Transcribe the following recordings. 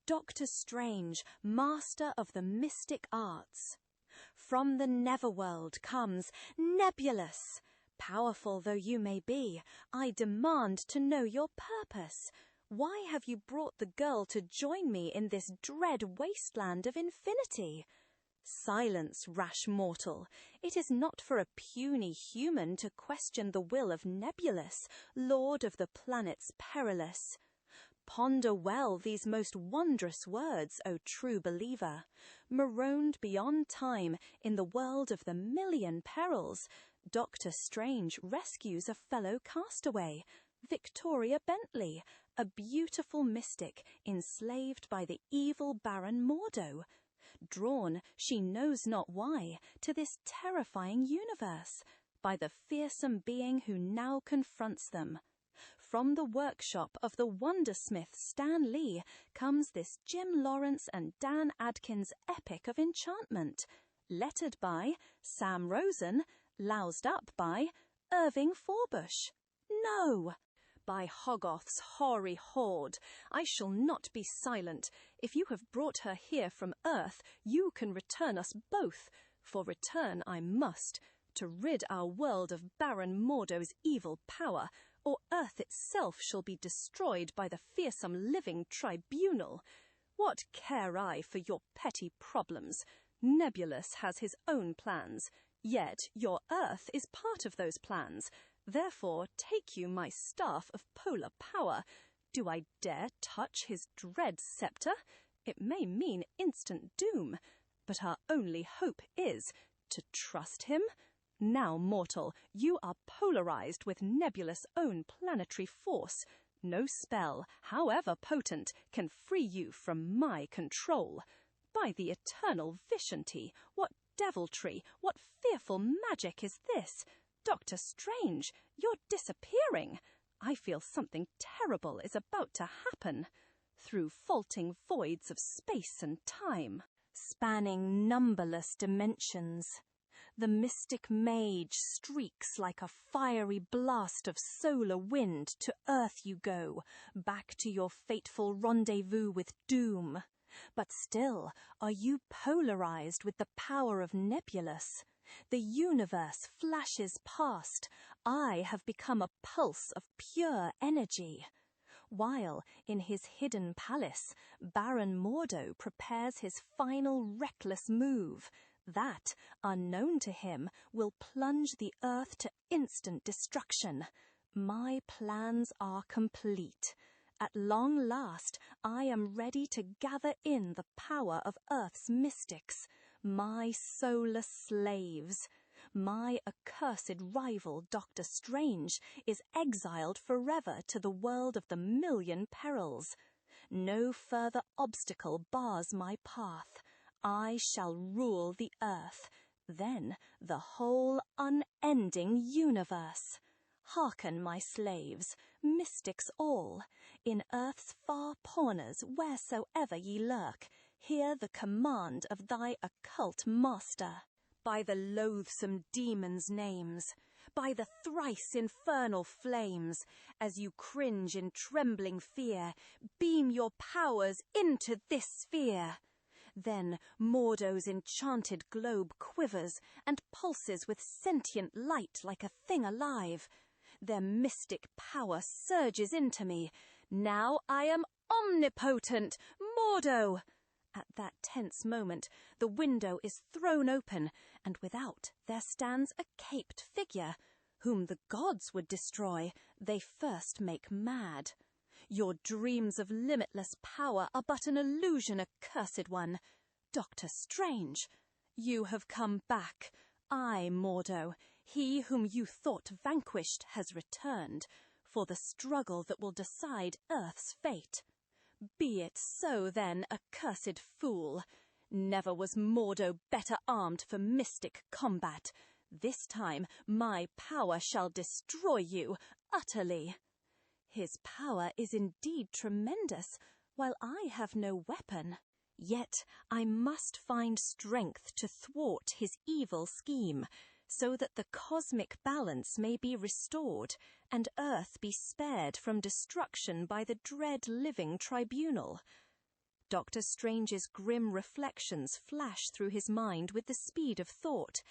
Doctor Strange, master of the mystic arts. From the Neverworld comes Nebulous. Powerful though you may be, I demand to know your purpose. Why have you brought the girl to join me in this dread wasteland of infinity? Silence, rash mortal. It is not for a puny human to question the will of Nebulous, lord of the planets perilous. Ponder well these most wondrous words, O true believer. Marooned beyond time in the world of the million perils, Doctor Strange rescues a fellow castaway, Victoria Bentley, a beautiful mystic enslaved by the evil Baron Mordo. Drawn, she knows not why, to this terrifying universe, by the fearsome being who now confronts them. From the workshop of the wondersmith Stan Lee comes this Jim Lawrence and Dan Adkins epic of enchantment, lettered by Sam Rosen, loused up by Irving Forbush. No! By Hoggoth's hoary horde, I shall not be silent. If you have brought her here from Earth, you can return us both. For return I must, to rid our world of Baron Mordo's evil power, or Earth itself shall be destroyed by the fearsome living tribunal. What care I for your petty problems? Nebulous has his own plans, yet your Earth is part of those plans. Therefore take you my staff of polar power. Do I dare touch his dread sceptre? It may mean instant doom, but our only hope is to trust him. Now, mortal, you are polarized with Nebulous' own planetary force. No spell, however potent, can free you from my control. By the eternal Vishanti, what deviltry, what fearful magic is this? Doctor Strange, you're disappearing. I feel something terrible is about to happen. Through faulting voids of space and time, spanning numberless dimensions, the mystic mage streaks like a fiery blast of solar wind. To Earth you go, back to your fateful rendezvous with doom. But still, are you polarized with the power of Nebulous? The universe flashes past. I have become a pulse of pure energy. While, in his hidden palace, Baron Mordo prepares his final reckless move, that, unknown to him, will plunge the Earth to instant destruction. My plans are complete. At long last, I am ready to gather in the power of Earth's mystics, my soulless slaves. My accursed rival, Doctor Strange, is exiled forever to the world of the million perils. No further obstacle bars my path. I shall rule the Earth, then the whole unending universe. Hearken, my slaves, mystics all, in Earth's far corners wheresoever ye lurk, hear the command of thy occult master. By the loathsome demons' names, by the thrice infernal flames, as you cringe in trembling fear, beam your powers into this sphere. Then Mordo's enchanted globe quivers and pulses with sentient light like a thing alive. Their mystic power surges into me. Now I am omnipotent, Mordo! At that tense moment, the window is thrown open, and without there stands a caped figure, whom the gods would destroy, they first make mad. Your dreams of limitless power are but an illusion, accursed one. Doctor Strange, you have come back. I, Mordo, he whom you thought vanquished, has returned, for the struggle that will decide Earth's fate. Be it so then, accursed fool. Never was Mordo better armed for mystic combat. This time my power shall destroy you utterly. His power is indeed tremendous, while I have no weapon. Yet I must find strength to thwart his evil scheme, so that the cosmic balance may be restored, and Earth be spared from destruction by the dread living tribunal. Dr. Strange's grim reflections flash through his mind with the speed of thought,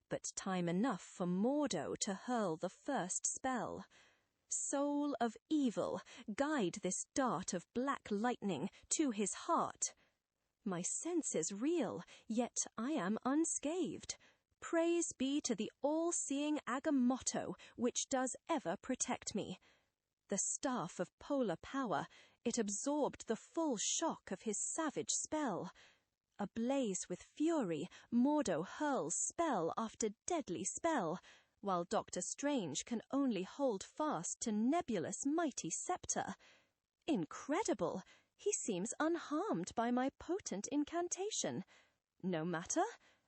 but time enough for Mordo to hurl the first spell. Soul of evil, guide this dart of black lightning to his heart. My senses reel, yet I am unscathed. Praise be to the all-seeing Agamotto, which does ever protect me. The staff of polar power, it absorbed the full shock of his savage spell. Ablaze with fury, Mordo hurls spell after deadly spell, while Dr. Strange can only hold fast to Nebulous' mighty scepter. Incredible! He seems unharmed by my potent incantation. No matter,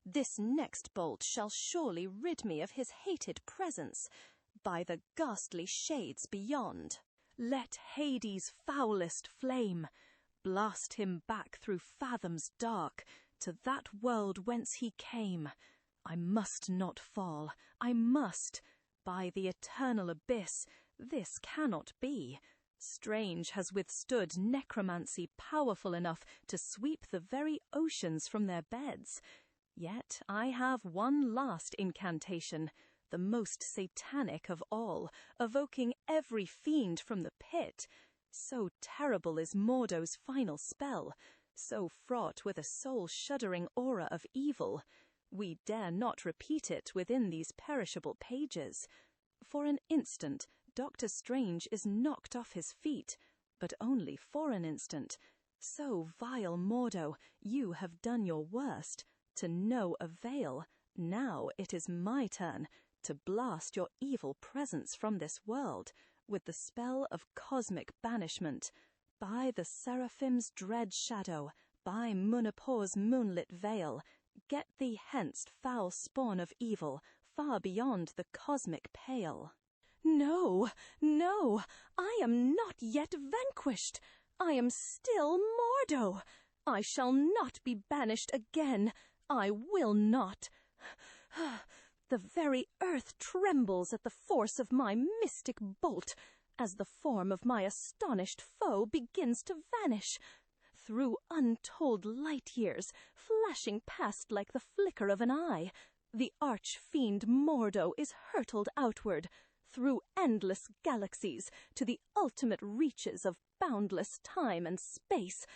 this next bolt shall surely rid me of his hated presence, by the ghastly shades beyond. Let Hades' foulest flame blast him back through fathoms dark to that world whence he came. I must not fall, I must. By the eternal abyss, this cannot be. Strange has withstood necromancy powerful enough to sweep the very oceans from their beds. Yet I have one last incantation, the most satanic of all, evoking every fiend from the pit. So terrible is Mordo's final spell, so fraught with a soul-shuddering aura of evil. We dare not repeat it within these perishable pages. For an instant, Dr. Strange is knocked off his feet, but only for an instant. So, vile Mordo, you have done your worst, to no avail. Now it is my turn to blast your evil presence from this world with the spell of cosmic banishment. By the Seraphim's dread shadow, by Munipor's moonlit veil, get thee hence, foul spawn of evil, far beyond the cosmic pale. No, no, I am not yet vanquished. I am still Mordo. I shall not be banished again. I will not. The very earth trembles at the force of my mystic bolt, as the form of my astonished foe begins to vanish. Through untold light years, flashing past like the flicker of an eye, the arch-fiend Mordo is hurtled outward, through endless galaxies, to the ultimate reaches of boundless time and space.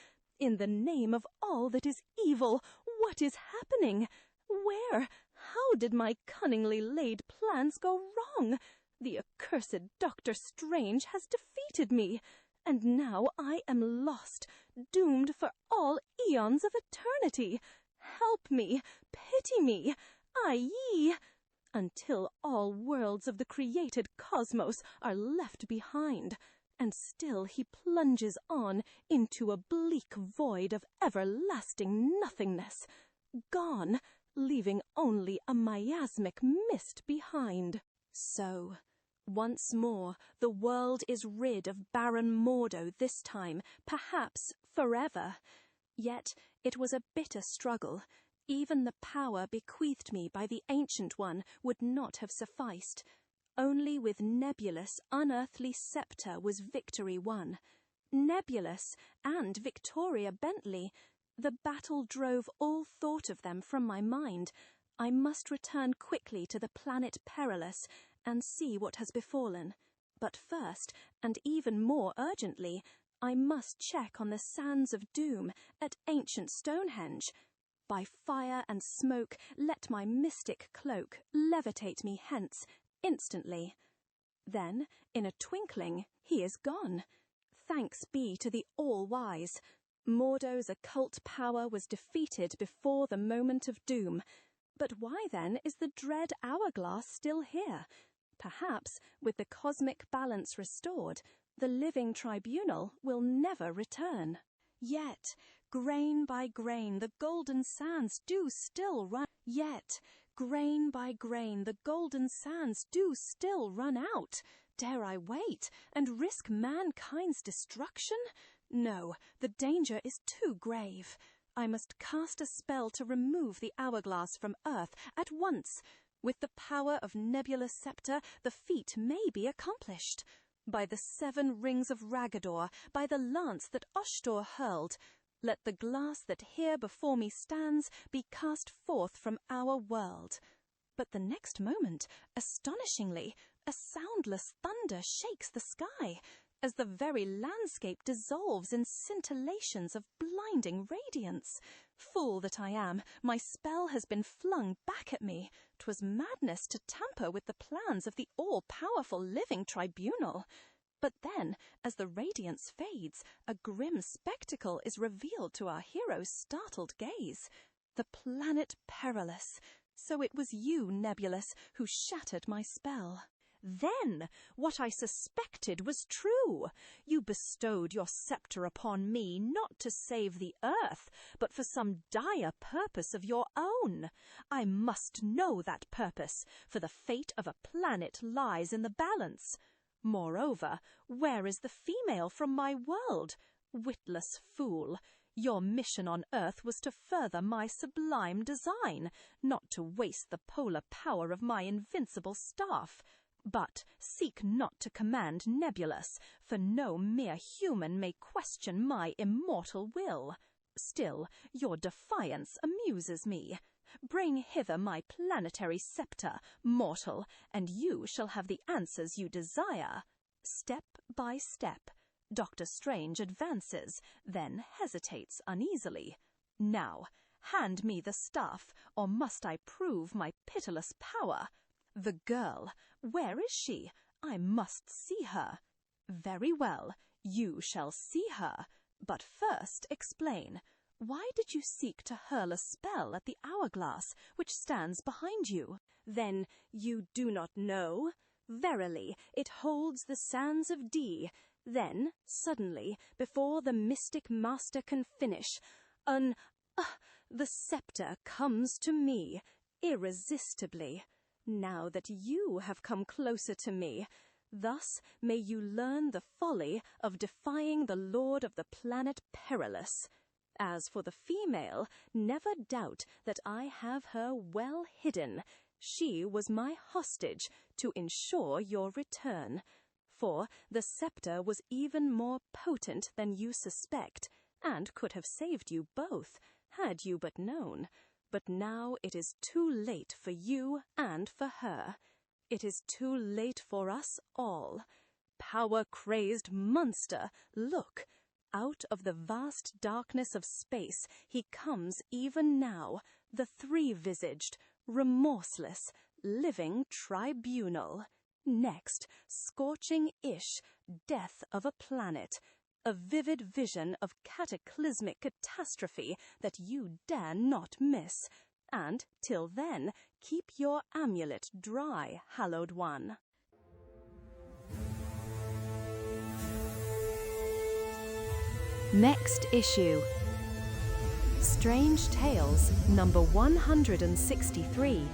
In the name of all that is evil, what is happening? Where? How did my cunningly laid plans go wrong? The accursed Dr. Strange has defeated me, and now I am lost, doomed for all eons of eternity. Help me, pity me, ye, until all worlds of the created cosmos are left behind, and still he plunges on into a bleak void of everlasting nothingness, gone, leaving only a miasmic mist behind. So, once more, the world is rid of Baron Mordo this time, perhaps forever. Yet it was a bitter struggle. Even the power bequeathed me by the Ancient One would not have sufficed. Only with Nebulous' unearthly scepter was victory won. Nebulous and Victoria Bentley. The battle drove all thought of them from my mind. I must return quickly to the planet Perilous and see what has befallen. But first, and even more urgently, I must check on the sands of doom at ancient Stonehenge. By fire and smoke, let my mystic cloak levitate me hence, instantly. Then, in a twinkling, he is gone. Thanks be to the All-Wise. Mordo's occult power was defeated before the moment of doom. But why, then, is the dread hourglass still here? Perhaps, with the cosmic balance restored, the living tribunal will never return. Yet, grain by grain, the golden sands do still run. Yet, grain by grain, the golden sands do still run out. Dare I wait and risk mankind's destruction? No, the danger is too grave. I must cast a spell to remove the hourglass from Earth at once. With the power of Nebulous Scepter, the feat may be accomplished. By the 7 rings of Ragador, by the lance that Oshtor hurled, Let the glass that here before me stands be cast forth from our world. But the next moment, astonishingly, a soundless thunder shakes the sky, as the very landscape dissolves in scintillations of blinding radiance. Fool that I am, my spell has been flung back at me. 'Twas madness to tamper with the plans of the all-powerful living tribunal. But then, as the radiance fades, a grim spectacle is revealed to our hero's startled gaze. The planet Perilous. So it was you, Nebulous, who shattered my spell. Then what I suspected was true. You bestowed your sceptre upon me not to save the earth, but for some dire purpose of your own. I must know that purpose, for the fate of a planet lies in the balance. Moreover, where is the female from my world? Witless fool! Your mission on earth was to further my sublime design, not to waste the polar power of my invincible staff. But seek not to command Nebulous, for no mere human may question my immortal will. Still, your defiance amuses me. Bring hither my planetary sceptre, mortal, and you shall have the answers you desire. Step by step, Dr. Strange advances, then hesitates uneasily. Now, hand me the staff, or must I prove my pitiless power? The girl, where is she? I must see her. Very well, you shall see her. But first explain. Why did you seek to hurl a spell at the hourglass which stands behind you? Then you do not know? Verily, it holds the sands of D. Then, suddenly, before the mystic master can finish, the sceptre comes to me, irresistibly. Now that you have come closer to me, thus may you learn the folly of defying the lord of the planet Perilous. As for the female, never doubt that I have her well hidden. She was my hostage to ensure your return. For the sceptre was even more potent than you suspect, and could have saved you both, had you but known. But now it is too late for you and for her. It is too late for us all. Power-crazed monster, look! Out of the vast darkness of space he comes even now, the three-visaged, remorseless, living tribunal. Next, scorching Ish, death of a planet, a vivid vision of cataclysmic catastrophe that you dare not miss. And, till then, keep your amulet dry, hallowed one. Next issue. Strange Tales, number 163.